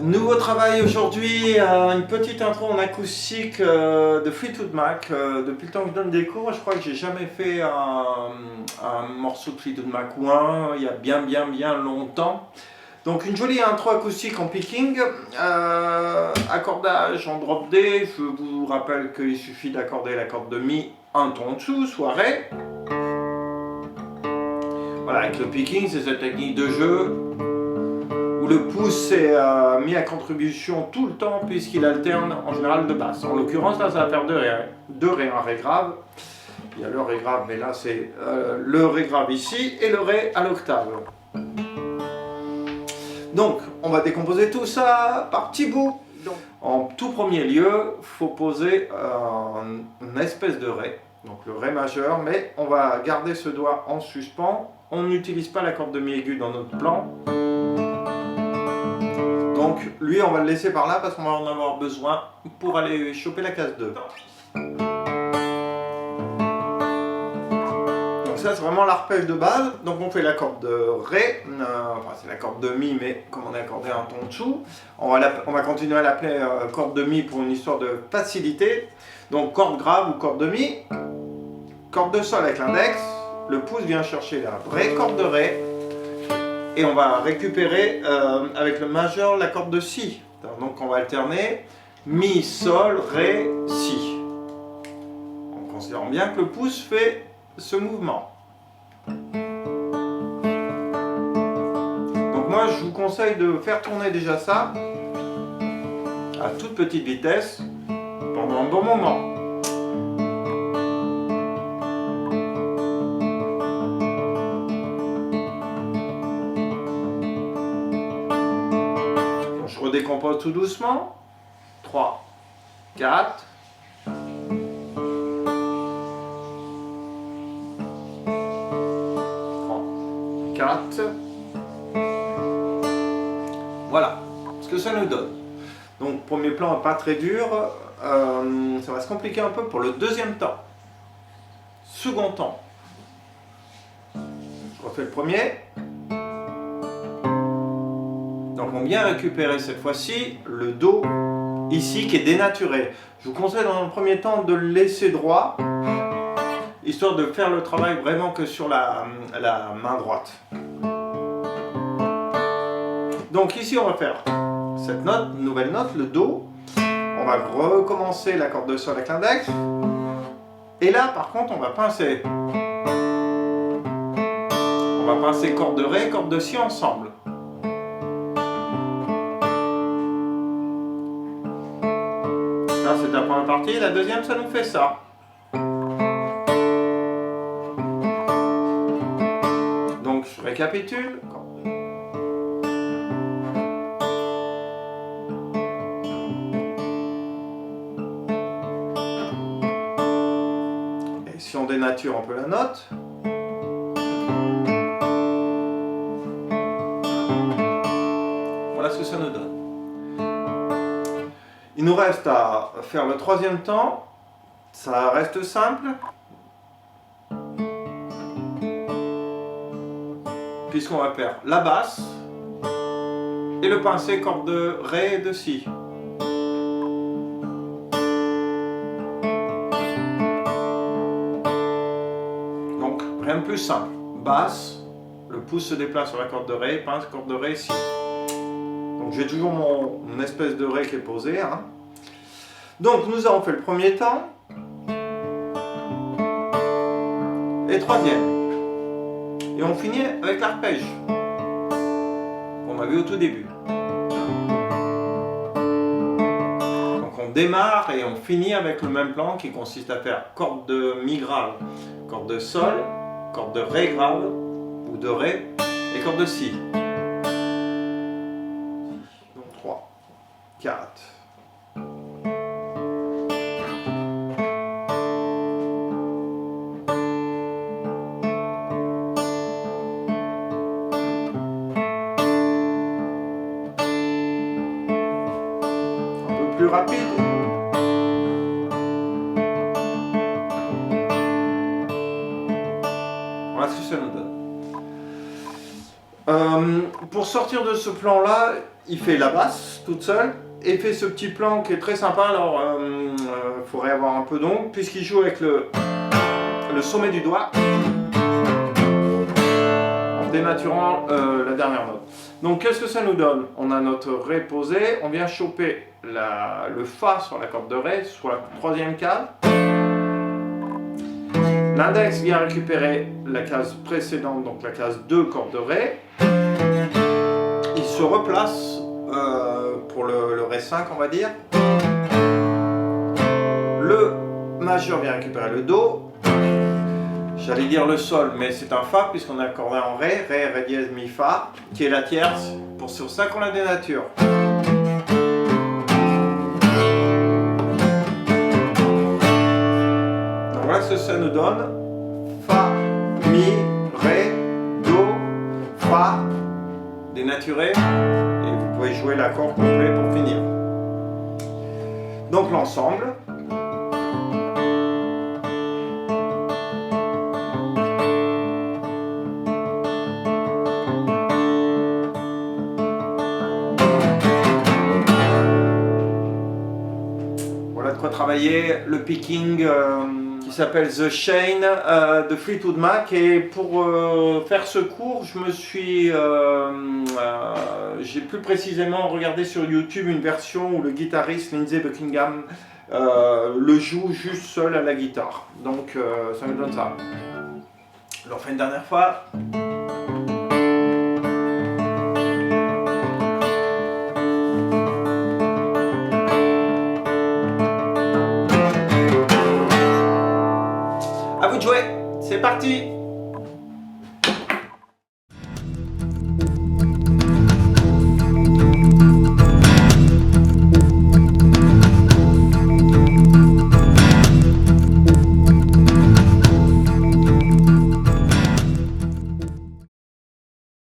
Nouveau travail aujourd'hui, une petite intro en acoustique de Fleetwood Mac. Depuis le temps que je donne des cours, je crois que j'ai jamais fait un morceau de Fleetwood Mac ou il y a bien longtemps. Donc une jolie intro acoustique en picking, accordage en drop D. Je vous rappelle qu'il suffit d'accorder la corde de Mi un ton en dessous, soit Ré. Voilà, avec le picking, c'est cette technique de jeu où le pouce est mis à contribution tout le temps puisqu'il alterne en général de basse. En l'occurrence, là, ça va faire deux Ré, un Ré grave. Il y a le Ré grave, mais là, c'est le Ré grave ici et le Ré à l'octave. Donc, on va décomposer tout ça par petits bouts. En tout premier lieu, il faut poser une espèce de Ré, donc le Ré majeur, mais on va garder ce doigt en suspens. On n'utilise pas la corde de Mi aiguë dans notre plan. Donc lui, on va le laisser par là parce qu'on va en avoir besoin pour aller choper la case 2. Donc ça, c'est vraiment l'arpège de base. Donc on fait la corde de Ré, enfin c'est la corde de Mi, mais comme on a accordé un ton en dessous, on va continuer à l'appeler corde de Mi pour une histoire de facilité. Donc corde grave ou corde de Mi, corde de Sol avec l'index, le pouce vient chercher la vraie corde de Ré, et on va récupérer avec le majeur la corde de Si. Donc on va alterner Mi, Sol, Ré, Si. En considérant bien que le pouce fait ce mouvement. Donc moi je vous conseille de faire tourner déjà ça à toute petite vitesse pendant un bon moment. Je redécompose tout doucement. 3, 4. 4. Voilà ce que ça nous donne. Donc premier plan pas très dur. Ça va se compliquer un peu pour le deuxième temps. Second temps. Je refais le premier. Donc on vient récupérer cette fois-ci le Do ici qui est dénaturé. Je vous conseille dans le premier temps de le laisser droit, histoire de faire le travail vraiment que sur la main droite. Donc ici on va faire cette note, nouvelle note, le Do. On va recommencer la corde de Sol avec l'index. Et là par contre on va pincer. On va pincer corde de Ré, corde de Si ensemble. Ça c'est la première partie, la deuxième ça nous fait ça. Donc je récapitule. Et si on dénature un peu la note. Voilà ce que ça nous donne. Il nous reste à faire le troisième temps, ça reste simple, puisqu'on va faire la basse et le pincé corde de Ré et de Si. Donc rien de plus simple, basse, le pouce se déplace sur la corde de Ré, pince corde de Ré, Si. Donc j'ai toujours mon espèce de Ré qui est posé. Hein. Donc nous avons fait le premier temps et troisième. Et on finit avec l'arpège qu'on a vu au tout début. Donc on démarre et on finit avec le même plan qui consiste à faire corde de Mi grave, corde de Sol, corde de Ré grave ou de Ré et corde de Si. 4. Un peu plus rapide. Voilà ce que ça nous donne. pour sortir de ce plan-là, il fait la basse toute seule et il fait ce petit plan qui est très sympa. Alors, il faudrait avoir un peu d'ongle puisqu'il joue avec le sommet du doigt en dénaturant la dernière note. Donc, qu'est-ce que ça nous donne? On a notre Ré posé, on vient choper le Fa sur la corde de Ré, sur la troisième case. L'index vient récupérer la case précédente, donc la case 2, corde de Ré. Il se replace pour le Ré 5, on va dire. Le majeur vient récupérer le Do. J'allais dire le Sol, mais c'est un Fa puisqu'on est accordé en Ré, Ré dièse, Mi, Fa, qui est la tierce. Sur ça qu'on la dénature. Donc voilà ce que ça nous donne. Fa, Mi, Ré, Do, Fa, dénaturé. Et vous pouvez jouer l'accord complet pour finir. Donc l'ensemble. Travailler le picking qui s'appelle The Chain de Fleetwood Mac, et pour faire ce cours j'ai plus précisément regardé sur YouTube une version où le guitariste Lindsey Buckingham le joue juste seul à la guitare, donc ça me donne ça. Je le refais une dernière fois. À vous de jouer, c'est parti!